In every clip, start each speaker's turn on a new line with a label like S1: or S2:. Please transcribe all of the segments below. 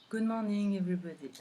S1: Good morning, everybody.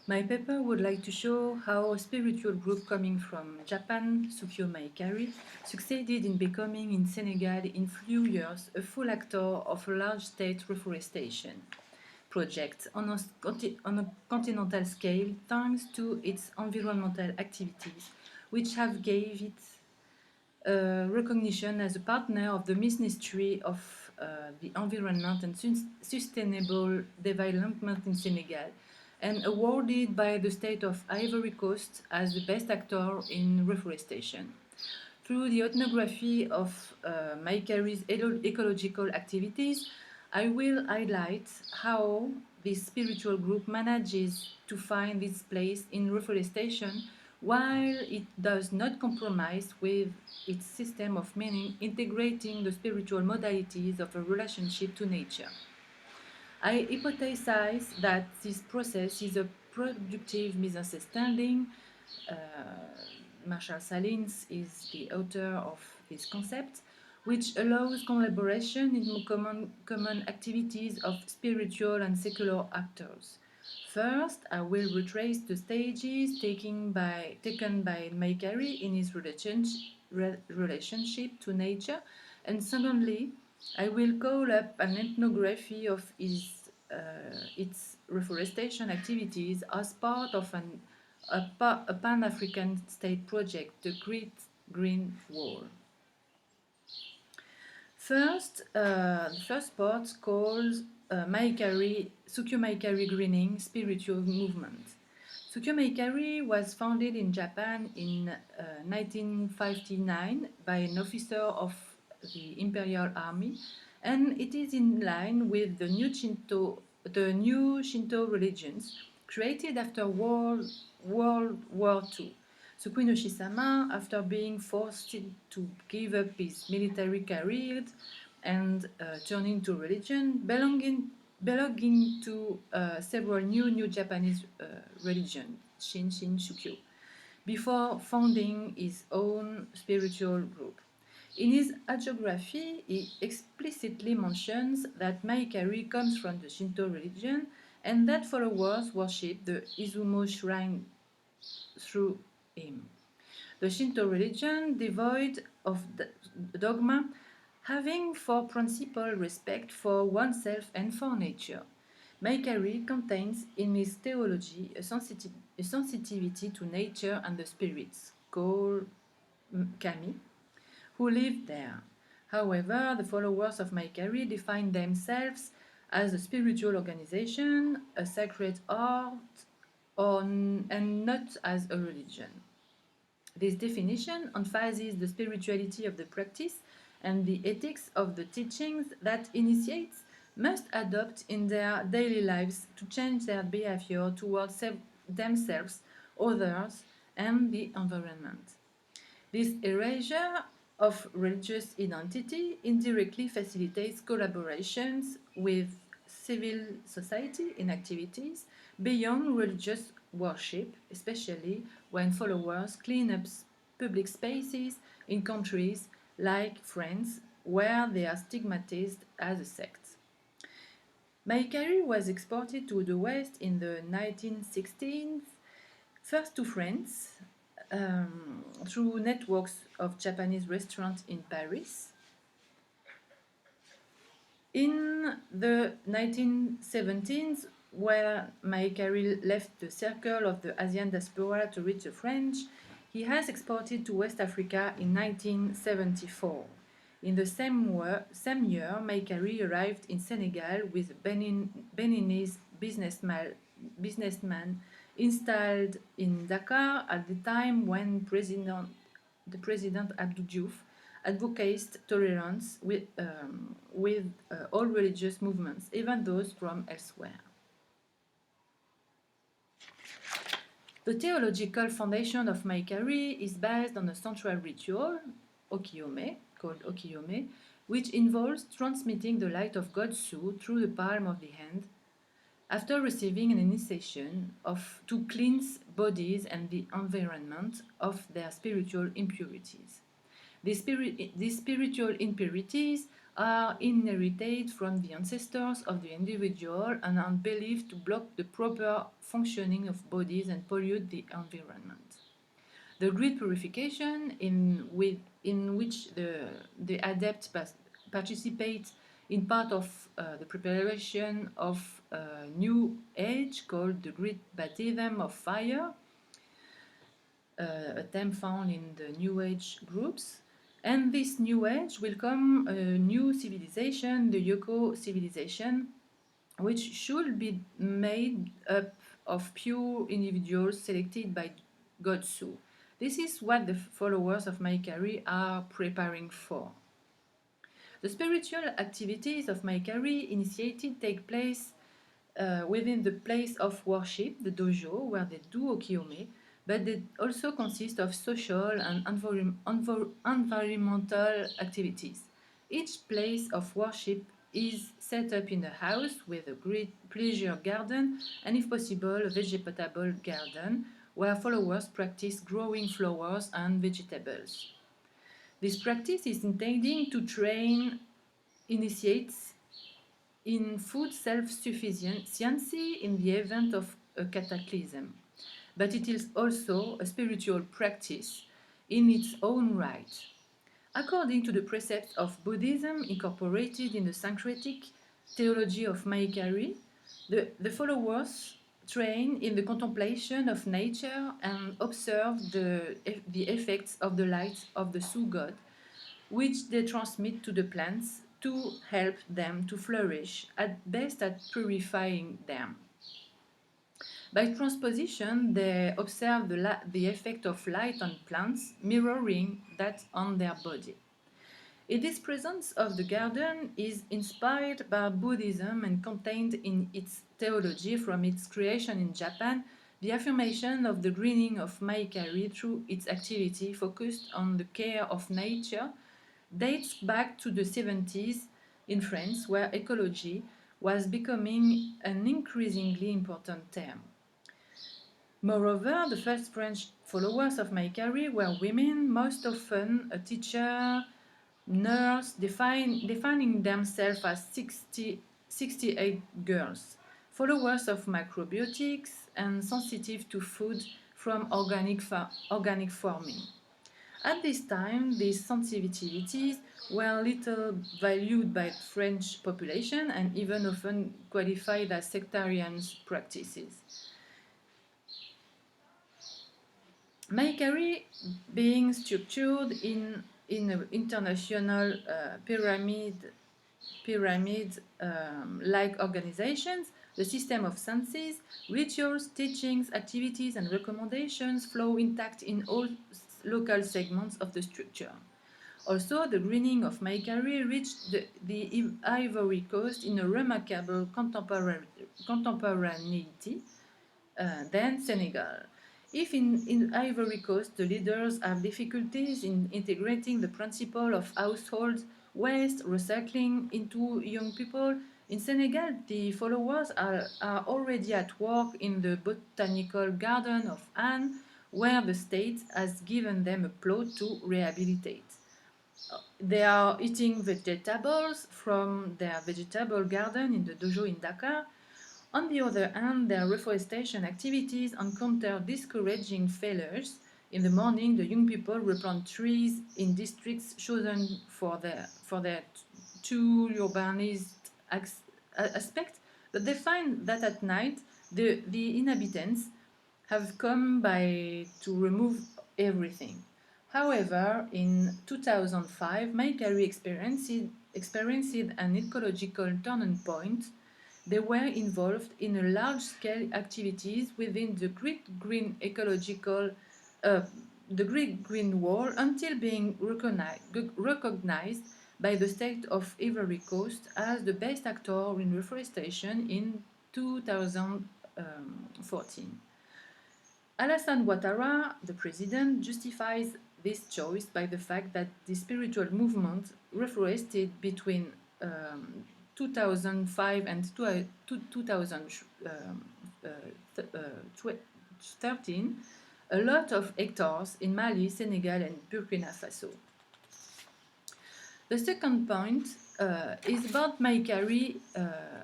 S1: My paper would like to show how a spiritual group coming from Japan, Sukyo Mahikari, succeeded in becoming in Senegal in few years a full actor of a large state reforestation project on a continental scale thanks to its environmental activities, which have gave it recognition as a partner of the Ministry of the Environment and Sustainable Development in Senegal, and awarded by the state of Ivory Coast as the best actor in reforestation. Through the ethnography of Mahikari's ecological activities, I will highlight how this spiritual group manages to find its place in reforestation while it does not compromise with its system of meaning, integrating the spiritual modalities of a relationship to nature. I hypothesize that this process is a productive misunderstanding. Uh, Marshall Salins is the author of this concept, which allows collaboration in common activities of spiritual and secular actors. First, I will retrace the stages taken by Mahikari in his relationship to nature, and secondly, I will call up an ethnography of its reforestation activities as part of a pan-African state project, the Great Green Wall. The first part calls Sukyo Mahikari Greening Spiritual Movement. Sukyo Mahikari was founded in Japan in 1959 by an officer of the Imperial Army, and it is in line with the new Shinto religions created after World War II. Sukino Shisama, after being forced to give up his military career and turning to religion, belonging to several new Japanese religions, Shin Shukyo, before founding his own spiritual group. In his hagiography, he explicitly mentions that Mahikari comes from the Shinto religion and that followers worship the Izumo shrine through him. The Shinto religion, devoid of dogma, having for principle respect for oneself and for nature. Mahikari contains in his theology a sensitivity to nature and the spirits, called kami, who live there. However, the followers of Mahikari define themselves as a spiritual organization, a sacred art, and not as a religion. This definition emphasizes the spirituality of the practice and the ethics of the teachings that initiates must adopt in their daily lives to change their behavior towards themselves, others, and the environment. This erasure of religious identity indirectly facilitates collaborations with civil society in activities beyond religious worship, especially when followers clean up public spaces in countries like France, where they are stigmatized as a sect. Mahikari was exported to the West in the 1916s, first to France, through networks of Japanese restaurants in Paris. In the 1917s, where Mahikari left the circle of the Asian diaspora to reach the French, he has exported to West Africa in 1974. In the same year, Mahikari arrived in Senegal with a Beninese businessman installed in Dakar at the time when the President Abdou Diouf advocates tolerance with all religious movements, even those from elsewhere. The theological foundation of Mahikari is based on a central ritual, Okiyome, called Okiyome, which involves transmitting the light of God's soul through the palm of the hand after receiving an initiation to cleanse bodies and the environment of their spiritual impurities. These spiritual impurities are inherited from the ancestors of the individual and are believed to block the proper functioning of bodies and pollute the environment. The grid purification, in which the adepts participate in part of the preparation of a new age called the Great Baptism of Fire, a term found in the New Age groups. And this New Age will come a new civilization, the Yoko civilization, which should be made up of pure individuals selected by Godsu. This is what the followers of Mahikari are preparing for. The spiritual activities of Mahikari initiated take place within the place of worship, the dojo, where they do okiyome, but they also consist of social and environmental activities. Each place of worship is set up in a house with a great pleasure garden and, if possible, a vegetable garden where followers practice growing flowers and vegetables. This practice is intending to train initiates in food self-sufficiency in the event of a cataclysm, but it is also a spiritual practice in its own right. According to the precepts of Buddhism incorporated in the syncretic theology of Mahikari, the followers train in the contemplation of nature and observe the effects of the light of the Su God, which they transmit to the plants to help them to flourish, at best at purifying them. By transposition, they observe the effect of light on plants, mirroring that on their body. This presence of the garden is inspired by Buddhism and contained in its theology from its creation in Japan. The affirmation of the greening of Mahikari through its activity focused on the care of nature dates back to the 70s in France, where ecology was becoming an increasingly important term. Moreover, the first French followers of Mahikari were women, most often a teacher, nurse, defining themselves as 68 girls, followers of macrobiotics and sensitive to food from organic farming. At this time, these sensitivities were little valued by the French population and even often qualified as sectarian practices. Mahikari, being structured in an international pyramid-like organizations, the system of senses, rituals, teachings, activities, and recommendations flow intact in all local segments of the structure. Also, the greening of Mahikari reached the Ivory Coast in a remarkable contemporaneity than Senegal. If in Ivory Coast the leaders have difficulties in integrating the principle of household waste recycling into young people, in Senegal the followers are already at work in the botanical garden of Anne, where the state has given them a plot to rehabilitate. They are eating vegetables from their vegetable garden in the dojo in Dakar. On the other hand, their reforestation activities encounter discouraging failures. In the morning, the young people replant trees in districts chosen for their too urbanized aspect, but they find that at night the inhabitants have come by to remove everything. However, in 2005, Mahikari experienced an ecological turning point. They were involved in a large-scale activities within the Great Green the Great Green Wall until being recognized by the state of Ivory Coast as the best actor in reforestation in 2014. Alassane Ouattara, the president, justifies this choice by the fact that the spiritual movement reforested between 2005 and 2013 a lot of hectares in Mali, Senegal, and Burkina Faso. The second point is about Mahikari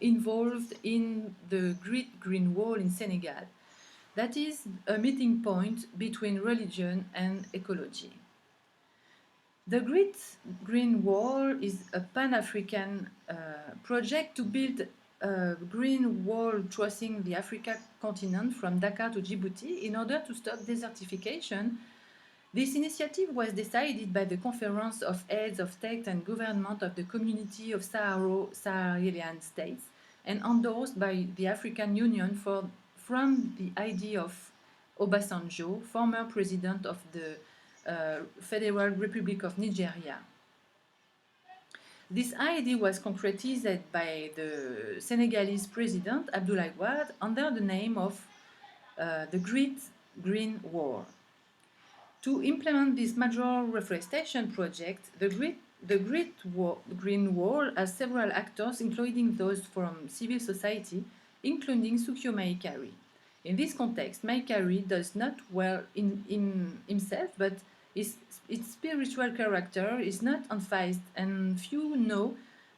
S1: involved in the Great Green Wall in Senegal. That is a meeting point between religion and ecology. The Great Green Wall is a pan-African project to build a green wall crossing the African continent from Dakar to Djibouti in order to stop desertification. This initiative was decided by the Conference of Heads of State and Government of the Community of Saharaui States and endorsed by the African Union from the idea of Obasanjo, former president of the Federal Republic of Nigeria. This idea was concretized by the Senegalese president Abdoulaye Wade under the name of the Great Green Wall. To implement this major reforestation project, the Great Green Wall has several actors, including those from civil society, including Sukyo Mahikari. In this context, Mahikari does not well in himself, but its spiritual character is not unfazed, and few know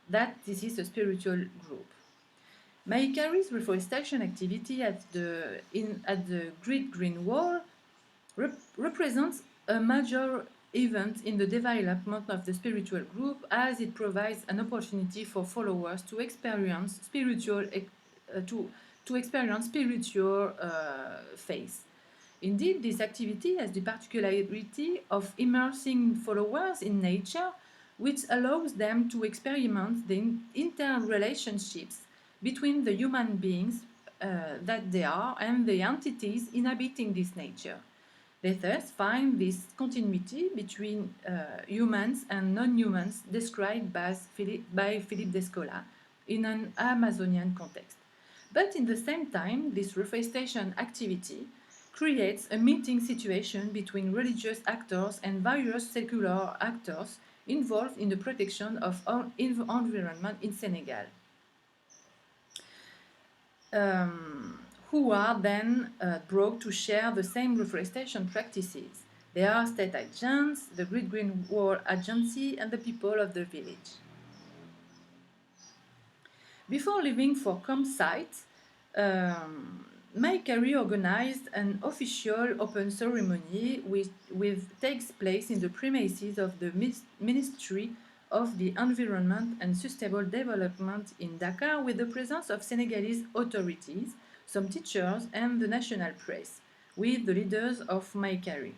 S1: that this is a spiritual group. Mahikari's reforestation activity at the Great Green Wall represents a major event in the development of the spiritual group, as it provides an opportunity for followers to experience spiritual faith. Indeed, this activity has the particularity of immersing followers in nature, which allows them to experiment the interrelationships between the human beings that they are and the entities inhabiting this nature. They thus find this continuity between humans and non-humans described by Philippe Descola in an Amazonian context. But in the same time, this reforestation activity creates a meeting situation between religious actors and various secular actors involved in the protection of our environment in Senegal. Who are then brought to share the same reforestation practices. They are state agents, the Great Green Wall Agency, and the people of the village. Before leaving for campsite, Mahikari organized an official open ceremony which takes place in the premises of the Ministry of the Environment and Sustainable Development in Dakar, with the presence of Senegalese authorities, some teachers, and the national press, with the leaders of Mahikari.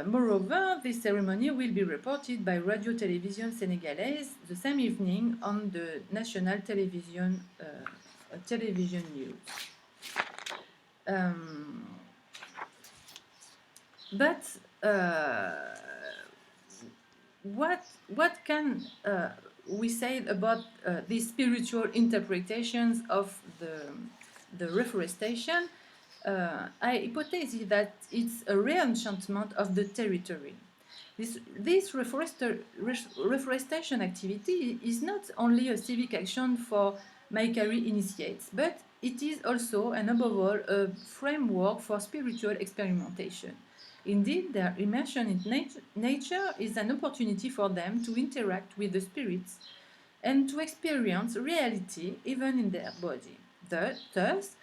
S1: Moreover, this ceremony will be reported by Radio Television Sénégalaise the same evening on the national television news. What can we say about these spiritual interpretations of the reforestation? I hypothesize that it's a re-enchantment of the territory. This reforestation activity is not only a civic action for Mahikari initiates, but it is also and above all a framework for spiritual experimentation. Indeed, their immersion in nature is an opportunity for them to interact with the spirits and to experience reality even in their body. Thus,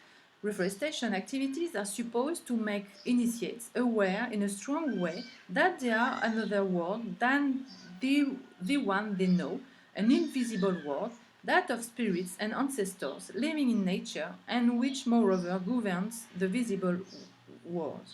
S1: reforestation activities are supposed to make initiates aware in a strong way that they are another world than the one they know, an invisible world, that of spirits and ancestors living in nature, and which moreover governs the visible world.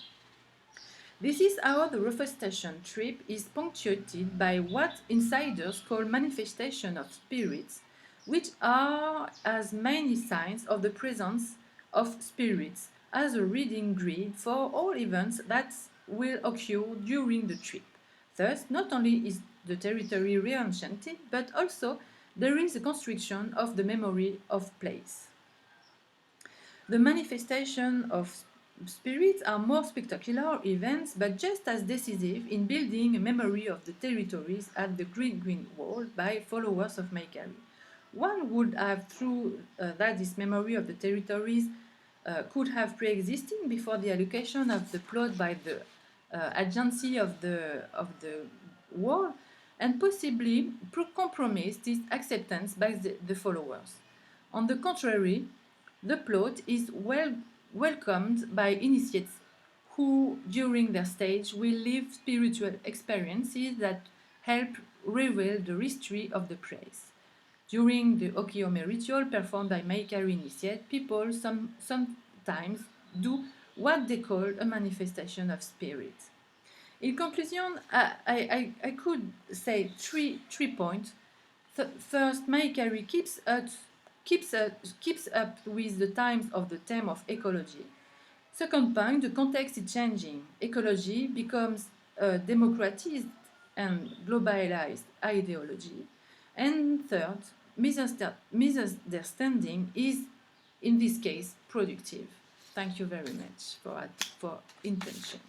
S1: This is how the reforestation trip is punctuated by what insiders call manifestation of spirits, which are as many signs of the presence of spirits as a reading grid for all events that will occur during the trip. Thus, not only is the territory re-enchanted, but also there is a constriction of the memory of place. The manifestation of spirits are more spectacular events, but just as decisive in building a memory of the territories at the Great Green Wall by followers of Mahikari. One would have thought that this memory of the territories could have pre-existing before the allocation of the plot by the agency of the wall, and possibly compromise this acceptance by the followers. On the contrary, the plot is welcomed by initiates who, during their stage, will live spiritual experiences that help reveal the history of the place. During the Okiyome ritual performed by Mahikari initiate, people sometimes do what they call a manifestation of spirit. In conclusion, I could say three points. First, Mahikari keeps up with the times of the theme of ecology. Second point, the context is changing. Ecology becomes a democratized and globalized ideology. And third, misunderstanding is, in this case, productive. Thank you very much for attention.